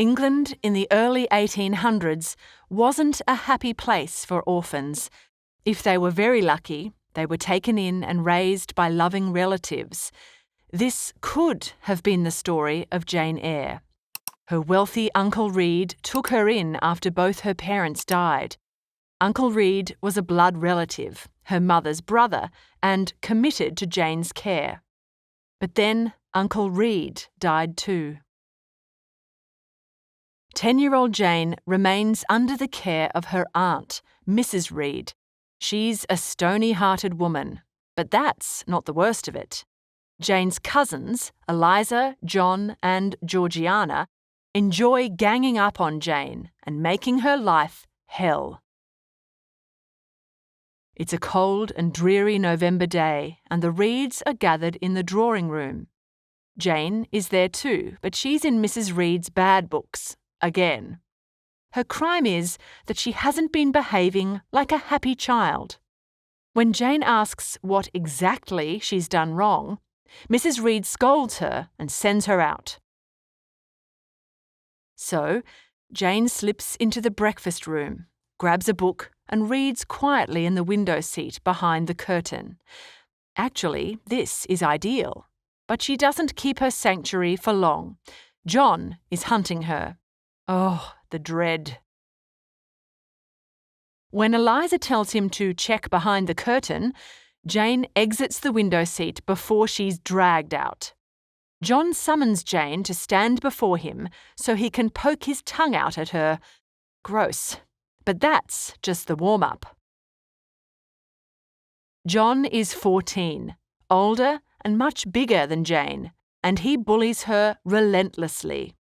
England in the early 1800s wasn't a happy place for orphans. If they were very lucky, they were taken in and raised by loving relatives. This could have been the story of Jane Eyre. Her wealthy Uncle Reed took her in after both her parents died. Uncle Reed was a blood relative, her mother's brother, and committed to Jane's care. But then Uncle Reed died too. 10-year-old Jane remains under the care of her aunt, Mrs. Reed. She's a stony-hearted woman, but that's not the worst of it. Jane's cousins, Eliza, John, and Georgiana, enjoy ganging up on Jane and making her life hell. It's a cold and dreary November day, and the Reeds are gathered in the drawing room. Jane is there too, but she's in Mrs. Reed's bad books. Again. Her crime is that she hasn't been behaving like a happy child. When Jane asks what exactly she's done wrong, Mrs. Reed scolds her and sends her out. So, Jane slips into the breakfast room, grabs a book, and reads quietly in the window seat behind the curtain. Actually, this is ideal. But she doesn't keep her sanctuary for long. John is hunting her. Oh, the dread. When Eliza tells him to check behind the curtain, Jane exits the window seat before she's dragged out. John summons Jane to stand before him so he can poke his tongue out at her. Gross. But that's just the warm-up. John is 14, older and much bigger than Jane, and he bullies her relentlessly.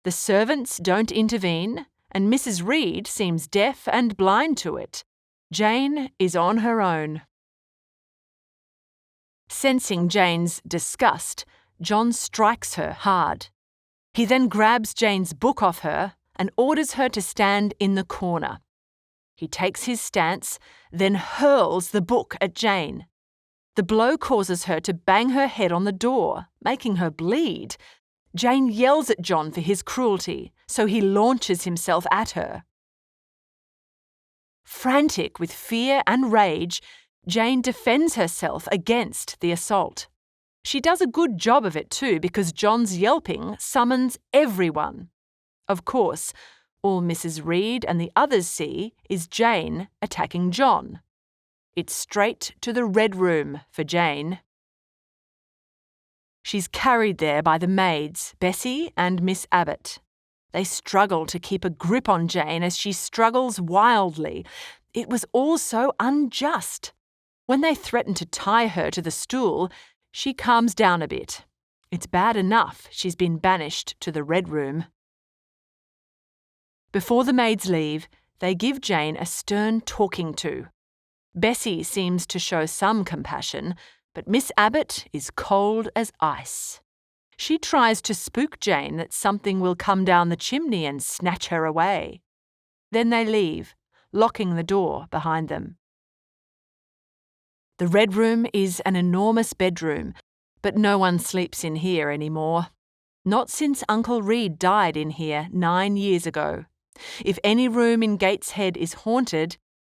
The servants don't intervene, and Mrs. Reed seems deaf and blind to it. Jane is on her own. Sensing Jane's disgust, John strikes her hard. He then grabs Jane's book off her and orders her to stand in the corner. He takes his stance, then hurls the book at Jane. The blow causes her to bang her head on the door, making her bleed. Jane yells at John for his cruelty, so he launches himself at her. Frantic with fear and rage, Jane defends herself against the assault. She does a good job of it too, because John's yelping summons everyone. Of course, all Mrs. Reed and the others see is Jane attacking John. It's straight to the Red Room for Jane. She's carried there by the maids, Bessie and Miss Abbott. They struggle to keep a grip on Jane as she struggles wildly. It was all so unjust. When they threaten to tie her to the stool, she calms down a bit. It's bad enough she's been banished to the Red Room. Before the maids leave, they give Jane a stern talking to. Bessie seems to show some compassion, but Miss Abbott is cold as ice. She tries to spook Jane that something will come down the chimney and snatch her away. Then they leave, locking the door behind them. The Red Room is an enormous bedroom, but no one sleeps in here anymore. Not since Uncle Reed died in here 9 years ago. If any room in Gateshead is haunted,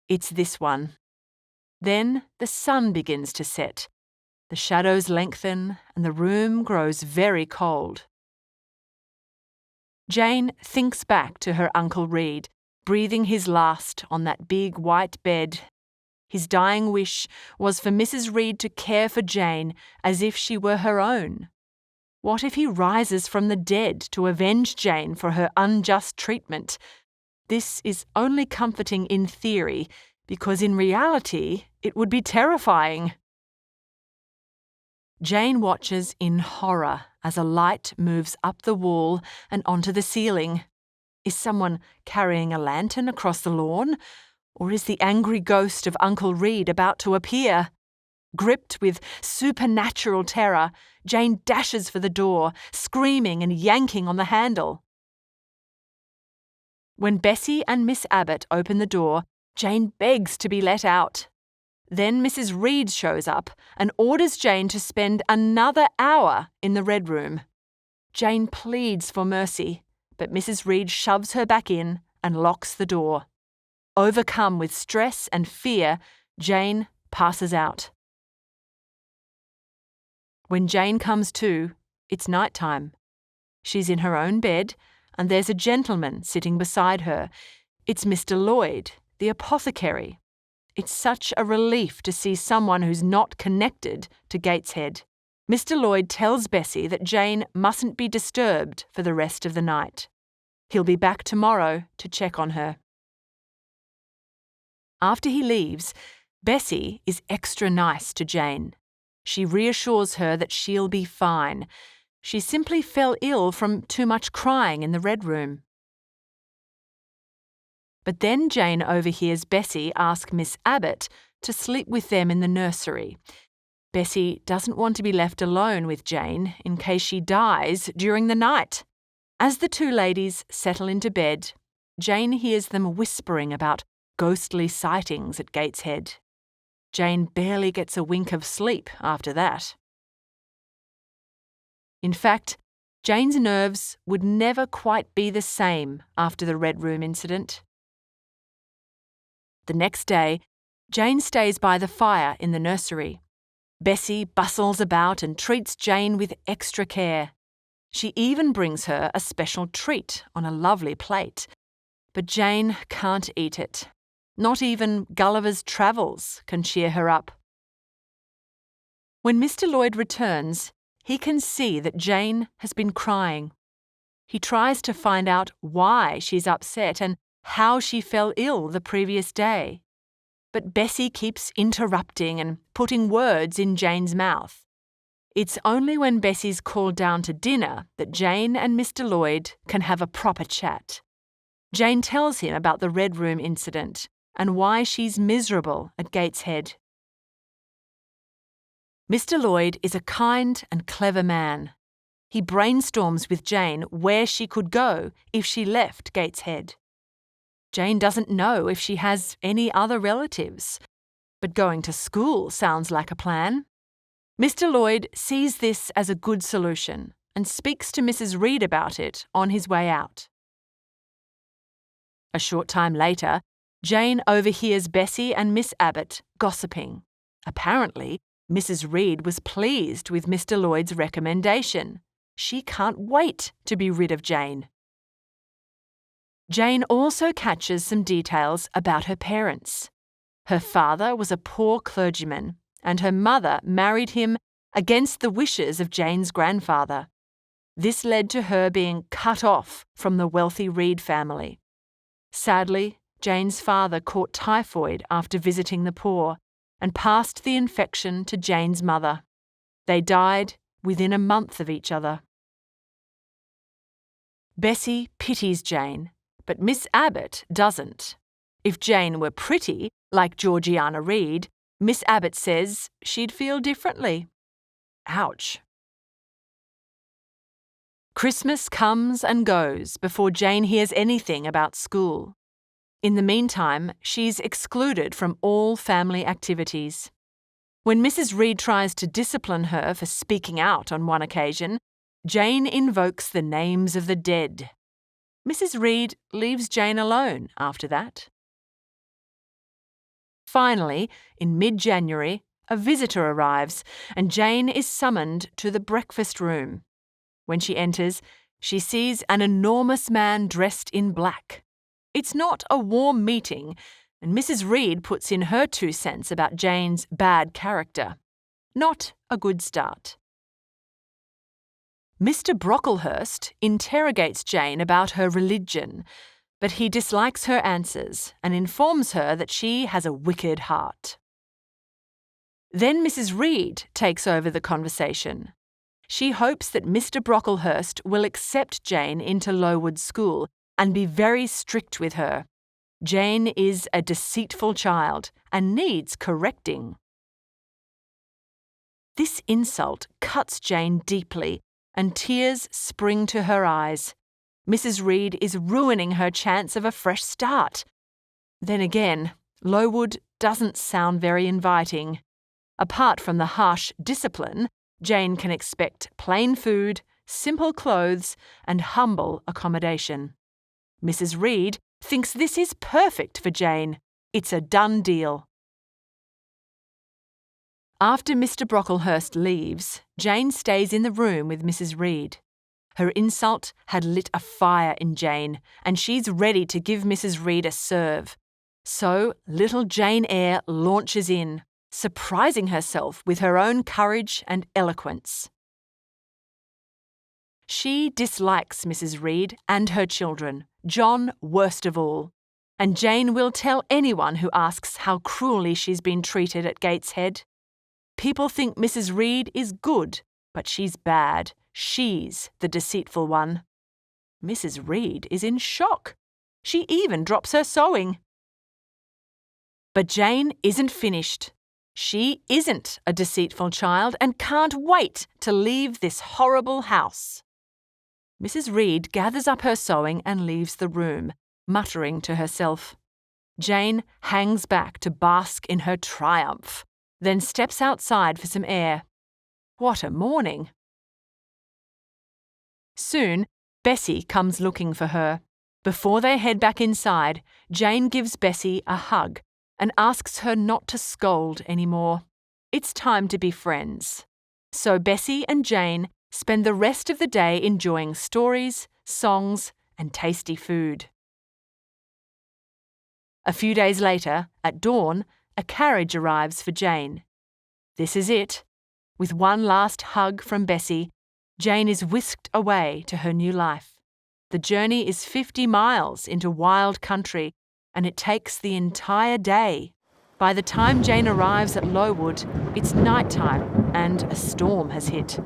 it's this one. Then the sun begins to set. The shadows lengthen and the room grows very cold. Jane thinks back to her Uncle Reed, breathing his last on that big white bed. His dying wish was for Mrs. Reed to care for Jane as if she were her own. What if he rises from the dead to avenge Jane for her unjust treatment? This is only comforting in theory, because in reality it would be terrifying. Jane watches in horror as a light moves up the wall and onto the ceiling. Is someone carrying a lantern across the lawn? Or is the angry ghost of Uncle Reed about to appear? Gripped with supernatural terror, Jane dashes for the door, screaming and yanking on the handle. When Bessie and Miss Abbott open the door, Jane begs to be let out. Then Mrs. Reed shows up and orders Jane to spend another hour in the Red Room. Jane pleads for mercy, but Mrs. Reed shoves her back in and locks the door. Overcome with stress and fear, Jane passes out. When Jane comes to, it's night time. She's in her own bed, and there's a gentleman sitting beside her. It's Mr. Lloyd, the apothecary. It's such a relief to see someone who's not connected to Gateshead. Mr. Lloyd tells Bessie that Jane mustn't be disturbed for the rest of the night. He'll be back tomorrow to check on her. After he leaves, Bessie is extra nice to Jane. She reassures her that she'll be fine. She simply fell ill from too much crying in the Red Room. But then Jane overhears Bessie ask Miss Abbott to sleep with them in the nursery. Bessie doesn't want to be left alone with Jane in case she dies during the night. As the two ladies settle into bed, Jane hears them whispering about ghostly sightings at Gateshead. Jane barely gets a wink of sleep after that. In fact, Jane's nerves would never quite be the same after the Red Room incident. The next day, Jane stays by the fire in the nursery. Bessie bustles about and treats Jane with extra care. She even brings her a special treat on a lovely plate. But Jane can't eat it. Not even Gulliver's Travels can cheer her up. When Mr. Lloyd returns, he can see that Jane has been crying. He tries to find out why she's upset and how she fell ill the previous day. But Bessie keeps interrupting and putting words in Jane's mouth. It's only when Bessie's called down to dinner that Jane and Mr. Lloyd can have a proper chat. Jane tells him about the Red Room incident and why she's miserable at Gateshead. Mr. Lloyd is a kind and clever man. He brainstorms with Jane where she could go if she left Gateshead. Jane doesn't know if she has any other relatives, but going to school sounds like a plan. Mr. Lloyd sees this as a good solution and speaks to Mrs. Reed about it on his way out. A short time later, Jane overhears Bessie and Miss Abbott gossiping. Apparently, Mrs. Reed was pleased with Mr. Lloyd's recommendation. She can't wait to be rid of Jane. Jane also catches some details about her parents. Her father was a poor clergyman, and her mother married him against the wishes of Jane's grandfather. This led to her being cut off from the wealthy Reed family. Sadly, Jane's father caught typhoid after visiting the poor and passed the infection to Jane's mother. They died within a month of each other. Bessie pities Jane, but Miss Abbott doesn't. If Jane were pretty, like Georgiana Reed, Miss Abbott says she'd feel differently. Ouch. Christmas comes and goes before Jane hears anything about school. In the meantime, she's excluded from all family activities. When Mrs. Reed tries to discipline her for speaking out on one occasion, Jane invokes the names of the dead. Mrs. Reed leaves Jane alone after that. Finally, in mid-January, a visitor arrives and Jane is summoned to the breakfast room. When she enters, she sees an enormous man dressed in black. It's not a warm meeting, and Mrs. Reed puts in her 2 cents about Jane's bad character. Not a good start. Mr. Brocklehurst interrogates Jane about her religion, but he dislikes her answers and informs her that she has a wicked heart. Then Mrs. Reed takes over the conversation. She hopes that Mr. Brocklehurst will accept Jane into Lowood School and be very strict with her. Jane is a deceitful child and needs correcting. This insult cuts Jane deeply, and tears spring to her eyes. Mrs. Reed is ruining her chance of a fresh start. Then again, Lowood doesn't sound very inviting. Apart from the harsh discipline, Jane can expect plain food, simple clothes, and humble accommodation. Mrs. Reed thinks this is perfect for Jane. It's a done deal. After Mr. Brocklehurst leaves, Jane stays in the room with Mrs. Reed. Her insult had lit a fire in Jane, and she's ready to give Mrs. Reed a serve. So little Jane Eyre launches in, surprising herself with her own courage and eloquence. She dislikes Mrs. Reed and her children, John worst of all, and Jane will tell anyone who asks how cruelly she's been treated at Gateshead. People think Mrs. Reed is good, but she's bad. She's the deceitful one. Mrs. Reed is in shock. She even drops her sewing. But Jane isn't finished. She isn't a deceitful child and can't wait to leave this horrible house. Mrs. Reed gathers up her sewing and leaves the room, muttering to herself. Jane hangs back to bask in her triumph, then steps outside for some air. What a morning! Soon, Bessie comes looking for her. Before they head back inside, Jane gives Bessie a hug and asks her not to scold anymore. It's time to be friends. So Bessie and Jane spend the rest of the day enjoying stories, songs, and tasty food. A few days later, at dawn, a carriage arrives for Jane. This is it. With one last hug from Bessie, Jane is whisked away to her new life. The journey is 50 miles into wild country, and it takes the entire day. By the time Jane arrives at Lowood, it's nighttime and a storm has hit.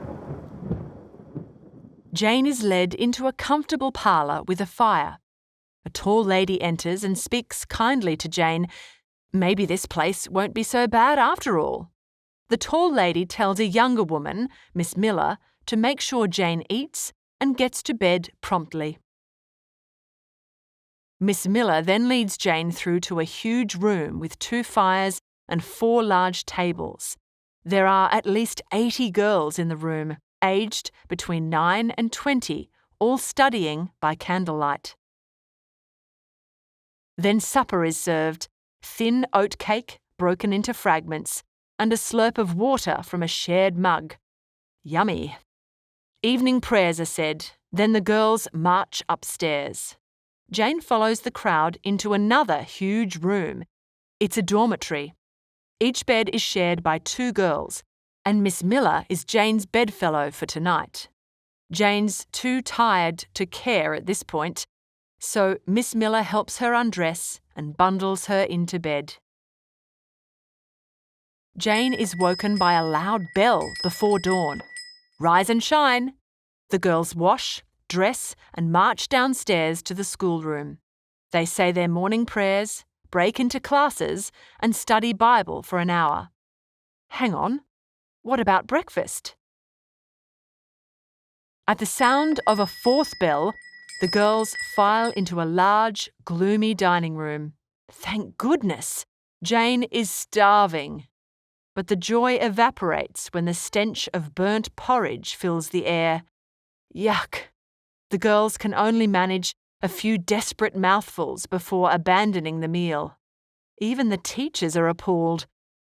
Jane is led into a comfortable parlour with a fire. A tall lady enters and speaks kindly to Jane. Maybe this place won't be so bad after all. The tall lady tells a younger woman, Miss Miller, to make sure Jane eats and gets to bed promptly. Miss Miller then leads Jane through to a huge room with 2 fires and 4 large tables. There are at least 80 girls in the room, aged between 9 and 20, all studying by candlelight. Then supper is served, thin oat cake broken into fragments, and a slurp of water from a shared mug. Yummy. Evening prayers are said, then the girls march upstairs. Jane follows the crowd into another huge room. It's a dormitory. Each bed is shared by 2 girls, and Miss Miller is Jane's bedfellow for tonight. Jane's too tired to care at this point, so Miss Miller helps her undress and bundles her into bed. Jane is woken by a loud bell before dawn. Rise and shine! The girls wash, dress, and march downstairs to the schoolroom. They say their morning prayers, break into classes, and study Bible for an hour. Hang on, what about breakfast? At the sound of a 4th bell, the girls file into a large, gloomy dining room. Thank goodness! Jane is starving. But the joy evaporates when the stench of burnt porridge fills the air. Yuck! The girls can only manage a few desperate mouthfuls before abandoning the meal. Even the teachers are appalled,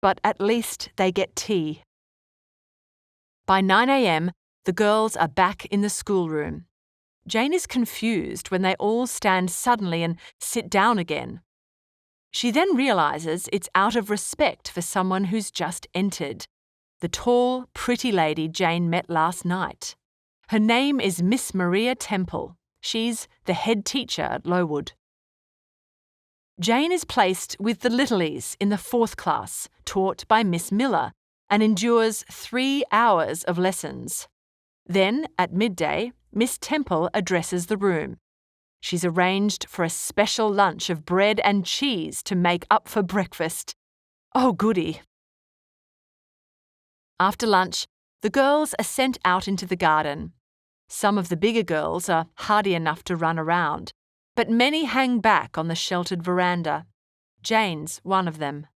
but at least they get tea. By 9 a.m, the girls are back in the schoolroom. Jane is confused when they all stand suddenly and sit down again. She then realises it's out of respect for someone who's just entered, the tall, pretty lady Jane met last night. Her name is Miss Maria Temple. She's the head teacher at Lowood. Jane is placed with the Littleys in the 4th class, taught by Miss Miller, and endures 3 hours of lessons. Then, at midday, Miss Temple addresses the room. She's arranged for a special lunch of bread and cheese to make up for breakfast. Oh, goody. After lunch, the girls are sent out into the garden. Some of the bigger girls are hardy enough to run around, but many hang back on the sheltered veranda. Jane's one of them.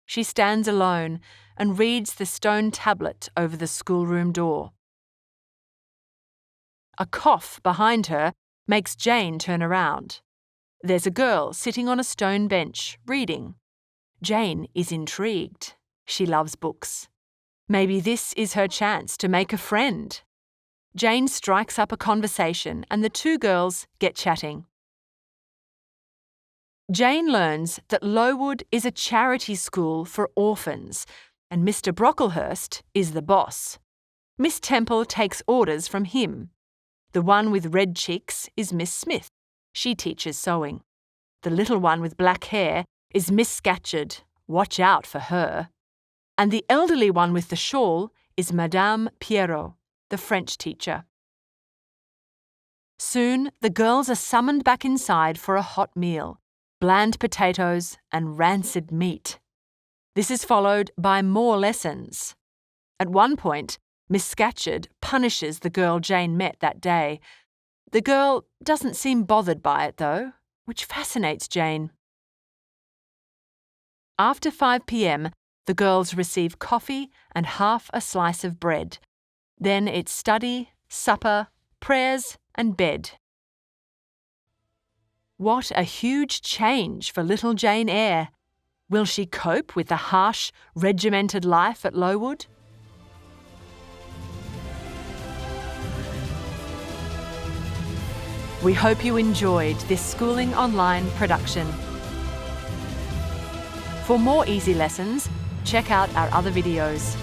She stands alone and reads the stone tablet over the schoolroom door. A cough behind her makes Jane turn around. There's a girl sitting on a stone bench, reading. Jane is intrigued. She loves books. Maybe this is her chance to make a friend. Jane strikes up a conversation and the two girls get chatting. Jane learns that Lowood is a charity school for orphans, and Mr. Brocklehurst is the boss. Miss Temple takes orders from him. The one with red cheeks is Miss Smith. She teaches sewing. The little one with black hair is Miss Scatcherd. Watch out for her. And the elderly one with the shawl is Madame Pierrot, the French teacher. Soon the girls are summoned back inside for a hot meal, bland potatoes and rancid meat. This is followed by more lessons. At one point, Miss Scatcherd punishes the girl Jane met that day. The girl doesn't seem bothered by it, though, which fascinates Jane. After 5 p.m, the girls receive coffee and half a slice of bread. Then it's study, supper, prayers, and bed. What a huge change for little Jane Eyre. Will she cope with the harsh, regimented life at Lowood? We hope you enjoyed this Schooling Online production. For more easy lessons, check out our other videos.